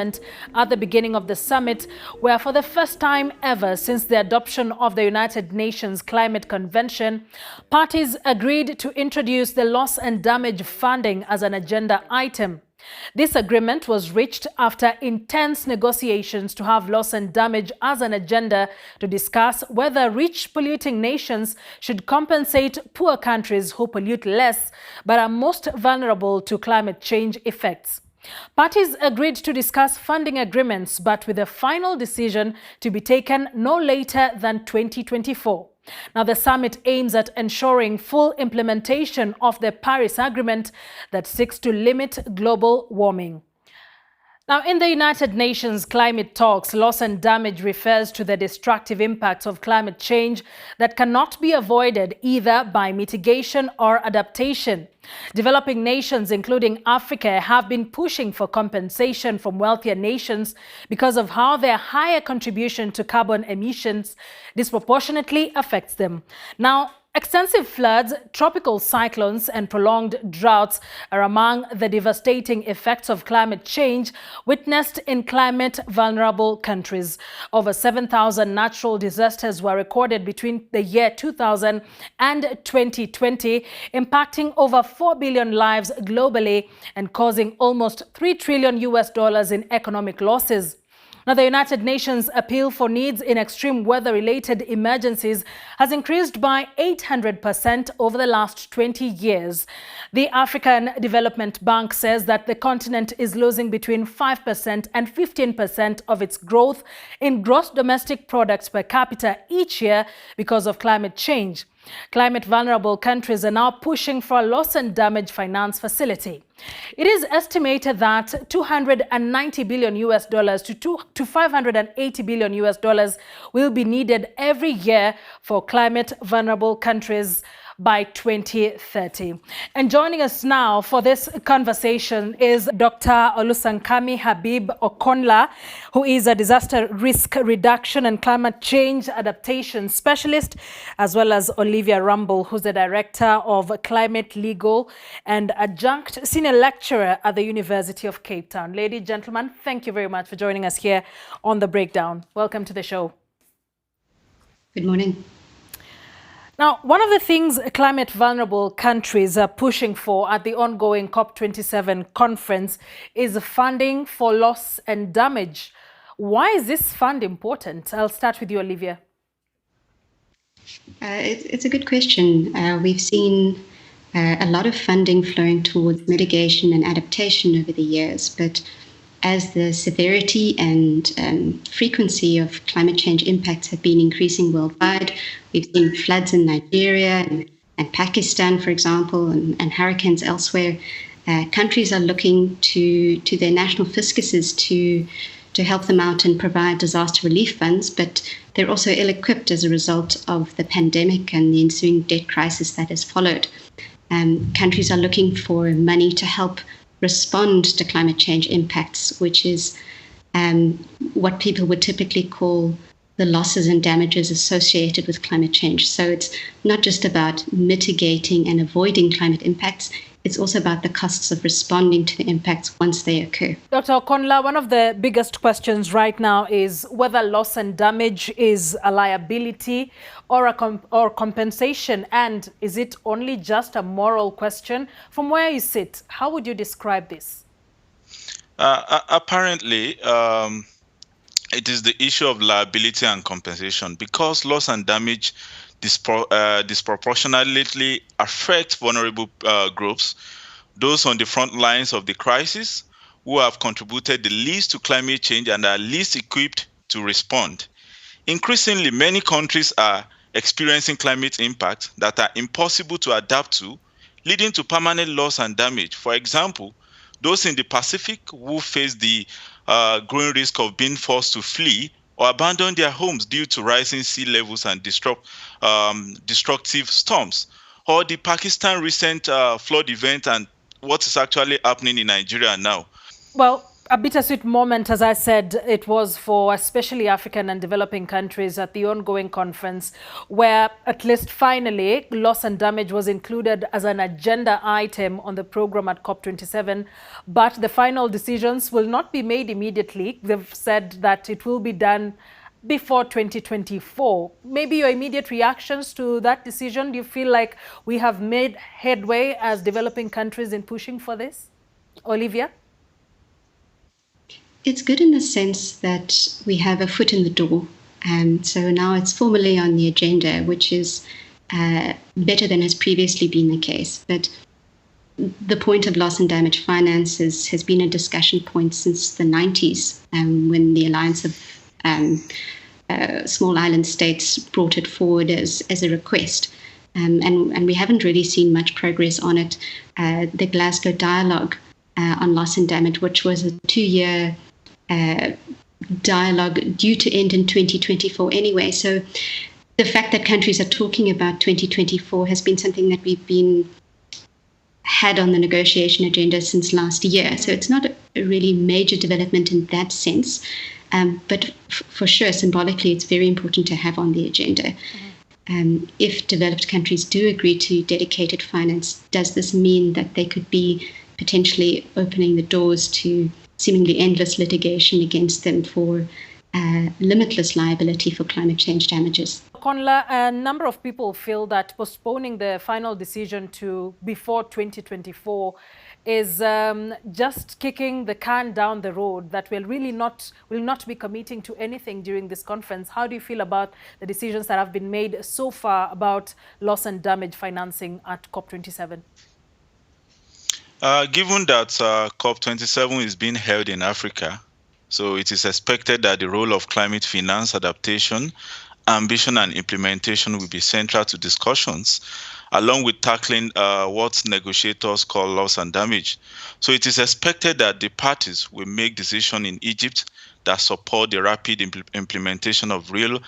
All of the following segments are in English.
at the beginning of the summit, where for the first time ever since the adoption of the United Nations Climate Convention, parties agreed to introduce the loss and damage funding as an agenda item. This agreement was reached after intense negotiations to have loss and damage as an agenda to discuss whether rich polluting nations should compensate poor countries who pollute less but are most vulnerable to climate change effects. Parties agreed to discuss funding agreements, but with a final decision to be taken no later than 2024. Now, the summit aims at ensuring full implementation of the Paris Agreement that seeks to limit global warming. Now, in the United Nations climate talks, loss and damage refers to the destructive impacts of climate change that cannot be avoided either by mitigation or adaptation. Developing nations, including Africa, have been pushing for compensation from wealthier nations because of how their higher contribution to carbon emissions disproportionately affects them. Now, extensive floods, tropical cyclones, and prolonged droughts are among the devastating effects of climate change witnessed in climate-vulnerable countries. Over 7,000 natural disasters were recorded between the year 2000 and 2020, impacting over 4 billion lives globally and causing almost $3 trillion in economic losses. Now, the United Nations appeal for needs in extreme weather-related emergencies has increased by 800% over the last 20 years. The African Development Bank says that the continent is losing between 5% and 15% of its growth in gross domestic products per capita each year because of climate change. Climate-vulnerable countries are now pushing for a loss and damage finance facility. It is estimated that $290 billion to $580 billion will be needed every year for climate-vulnerable countries by 2030. And joining us now for this conversation is Dr. Olasunkanmi Habeeb Okunola, who is a disaster risk reduction and climate change adaptation specialist, as well as Olivia, who's the director of climate legal and adjunct senior lecturer at the University of Cape Town. Ladies, gentlemen, thank you very much for joining us here on The Breakdown. Welcome to the show. Good morning. Now, one of the things climate-vulnerable countries are pushing for at the ongoing COP27 conference is funding for loss and damage. Why is this fund important? I'll start with you, Olivia. It's a good question. We've seen a lot of funding flowing towards mitigation and adaptation over the years, but as the severity and frequency of climate change impacts have been increasing worldwide, we've seen floods in Nigeria and Pakistan, for example, and hurricanes elsewhere. Countries are looking to their national fiscuses to help them out and provide disaster relief funds, but they're also ill-equipped as a result of the pandemic and the ensuing debt crisis that has followed. Countries are looking for money to help respond to climate change impacts, which is what people would typically call the losses and damages associated with climate change. So it's not just about mitigating and avoiding climate impacts, it's also about the costs of responding to the impacts once they occur. Dr. Okunola, one of the biggest questions right now is whether loss and damage is a liability or compensation, and is it only just a moral question? From where you sit, how would you describe this? Apparently, it is the issue of liability and compensation, because loss and damage disproportionately affect vulnerable groups, those on the front lines of the crisis, who have contributed the least to climate change and are least equipped to respond. Increasingly, many countries are experiencing climate impacts that are impossible to adapt to, leading to permanent loss and damage. For example, those in the Pacific who face the growing risk of being forced to flee or abandon their homes due to rising sea levels and destructive storms, or the Pakistan recent flood event and what is actually happening in Nigeria now. Well, A bittersweet moment, as I said, it was for especially African and developing countries at the ongoing conference, where at least finally loss and damage was included as an agenda item on the program at COP27. But the final decisions will not be made immediately. They've said that it will be done before 2024. Maybe your immediate reactions to that decision? Do you feel like we have made headway as developing countries in pushing for this? Olivia? It's good in the sense that we have a foot in the door. So now it's formally on the agenda, which is better than has previously been the case. But the point of loss and damage finances has been a discussion point since the 90s, when the Alliance of Small Island States brought it forward as a request. And we haven't really seen much progress on it. The Glasgow Dialogue on loss and damage, which was a 2-year dialogue due to end in 2024 anyway. So the fact that countries are talking about 2024 has been something that we've had on the negotiation agenda since last year. So it's not a really major development in that sense. But for sure, symbolically, it's very important to have on the agenda. If developed countries do agree to dedicated finance, does this mean that they could be potentially opening the doors to seemingly endless litigation against them for limitless liability for climate change damages? Okunola, a number of people feel that postponing the final decision to before 2024 is just kicking the can down the road, that will not be committing to anything during this conference. How do you feel about the decisions that have been made so far about loss and damage financing at COP27? Given that COP27 is being held in Africa, so it is expected that the role of climate finance adaptation, ambition and implementation will be central to discussions, along with tackling what negotiators call loss and damage. So it is expected that the parties will make decisions in Egypt that support the rapid implementation of real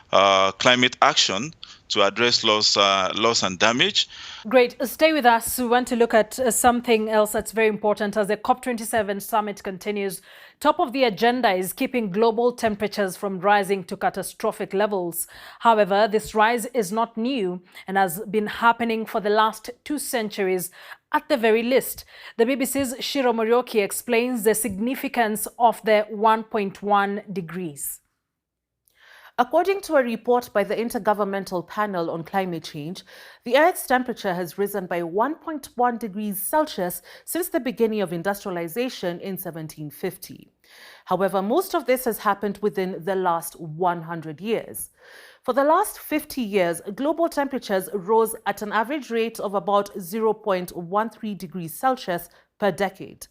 climate action to address loss and damage. Great. Stay with us. We want to look at something else that's very important as the COP27 summit continues. Top of the agenda is keeping global temperatures from rising to catastrophic levels. However, this rise is not new and has been happening for the last 2 centuries at the very least. The BBC's Shiro Morioki explains the significance of the 1.1 degrees. According to a report by the Intergovernmental Panel on Climate Change, the Earth's temperature has risen by 1.1 degrees Celsius since the beginning of industrialization in 1750. However, most of this has happened within the last 100 years. For the last 50 years, global temperatures rose at an average rate of about 0.13 degrees Celsius per decade.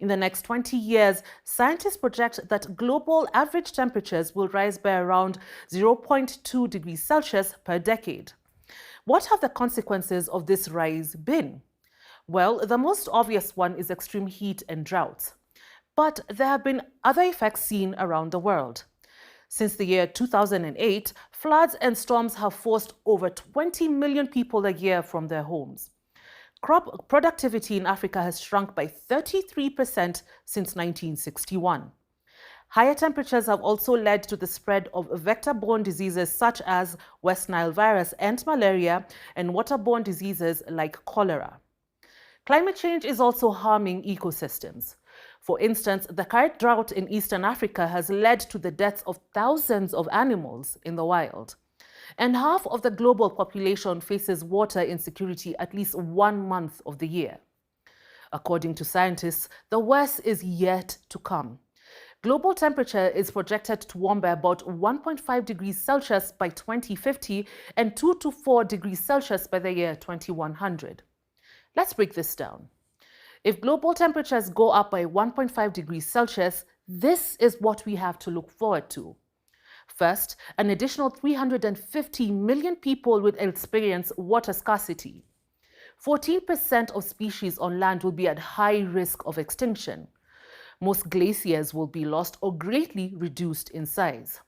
In the next 20 years, scientists project that global average temperatures will rise by around 0.2 degrees Celsius per decade. What have the consequences of this rise been? Well, the most obvious one is extreme heat and drought. But there have been other effects seen around the world. Since the year 2008, floods and storms have forced over 20 million people a year from their homes. Crop productivity in Africa has shrunk by 33% since 1961. Higher temperatures have also led to the spread of vector-borne diseases such as West Nile virus and malaria, and waterborne diseases like cholera. Climate change is also harming ecosystems. For instance, the current drought in Eastern Africa has led to the deaths of thousands of animals in the wild. And half of the global population faces water insecurity at least 1 month of the year. According to scientists, the worst is yet to come. Global temperature is projected to warm by about 1.5 degrees Celsius by 2050 and 2 to 4 degrees Celsius by the year 2100. Let's break this down. If global temperatures go up by 1.5 degrees Celsius, this is what we have to look forward to. First, an additional 350 million people will experience water scarcity. 14% of species on land will be at high risk of extinction. Most glaciers will be lost or greatly reduced in size.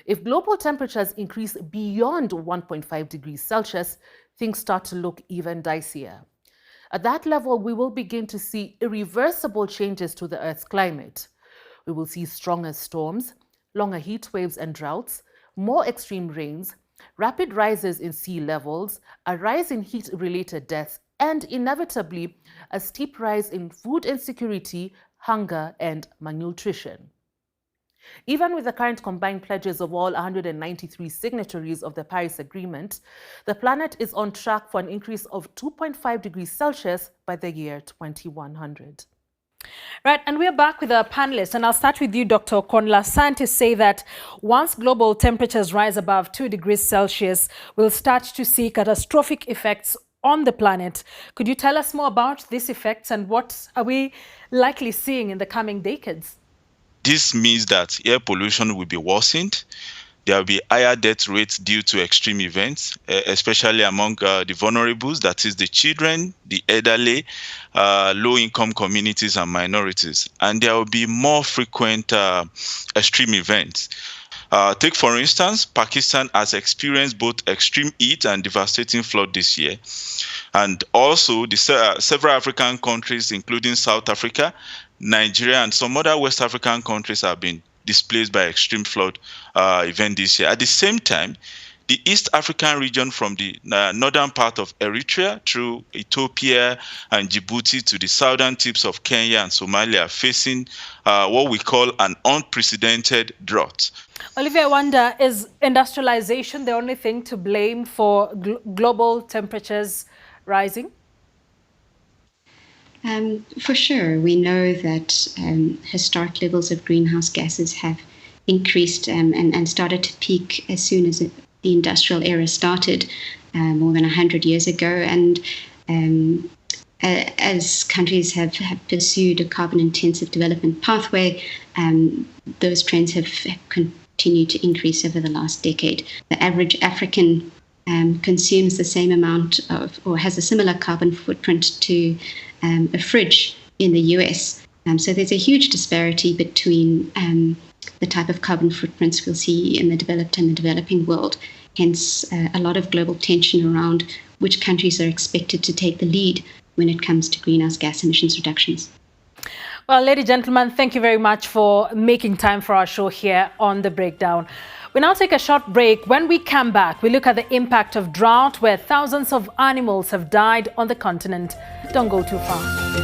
If global temperatures increase beyond 1.5 degrees Celsius, things start to look even dicier. At that level, we will begin to see irreversible changes to the Earth's climate. We will see stronger storms, longer heat waves and droughts, more extreme rains, rapid rises in sea levels, a rise in heat-related deaths, and inevitably a steep rise in food insecurity, hunger, and malnutrition. Even with the current combined pledges of all 193 signatories of the Paris Agreement, the planet is on track for an increase of 2.5 degrees Celsius by the year 2100. Right, and we're back with our panelists, and I'll start with you, Dr. Okunola. Scientists say that once global temperatures rise above 2 degrees Celsius, we'll start to see catastrophic effects on the planet. Could you tell us more about these effects and what are we likely seeing in the coming decades? This means that air pollution will be worsened. There will be higher death rates due to extreme events, especially among the vulnerables, that is the children, the elderly, low-income communities and minorities. And there will be more frequent extreme events. Take, for instance, Pakistan has experienced both extreme heat and devastating flood this year. And also, several African countries, including South Africa, Nigeria, and some other West African countries have been displaced by extreme flood event this year. At the same time, the East African region from the northern part of Eritrea through Ethiopia and Djibouti to the southern tips of Kenya and Somalia are facing what we call an unprecedented drought. Olivia, I wonder, is industrialization the only thing to blame for global temperatures rising? For sure, we know that historic levels of greenhouse gases have increased and started to peak as soon as the industrial era started more than 100 years ago. And as countries have pursued a carbon-intensive development pathway, those trends have continued to increase over the last decade. The average African consumes the same amount of, or has a similar carbon footprint to a fridge in the US. So there's a huge disparity between the type of carbon footprints we'll see in the developed and the developing world. Hence, a lot of global tension around which countries are expected to take the lead when it comes to greenhouse gas emissions reductions. Well, ladies and gentlemen, thank you very much for making time for our show here on The Breakdown. We now take a short break. When we come back, we look at the impact of drought where thousands of animals have died on the continent. Don't go too far.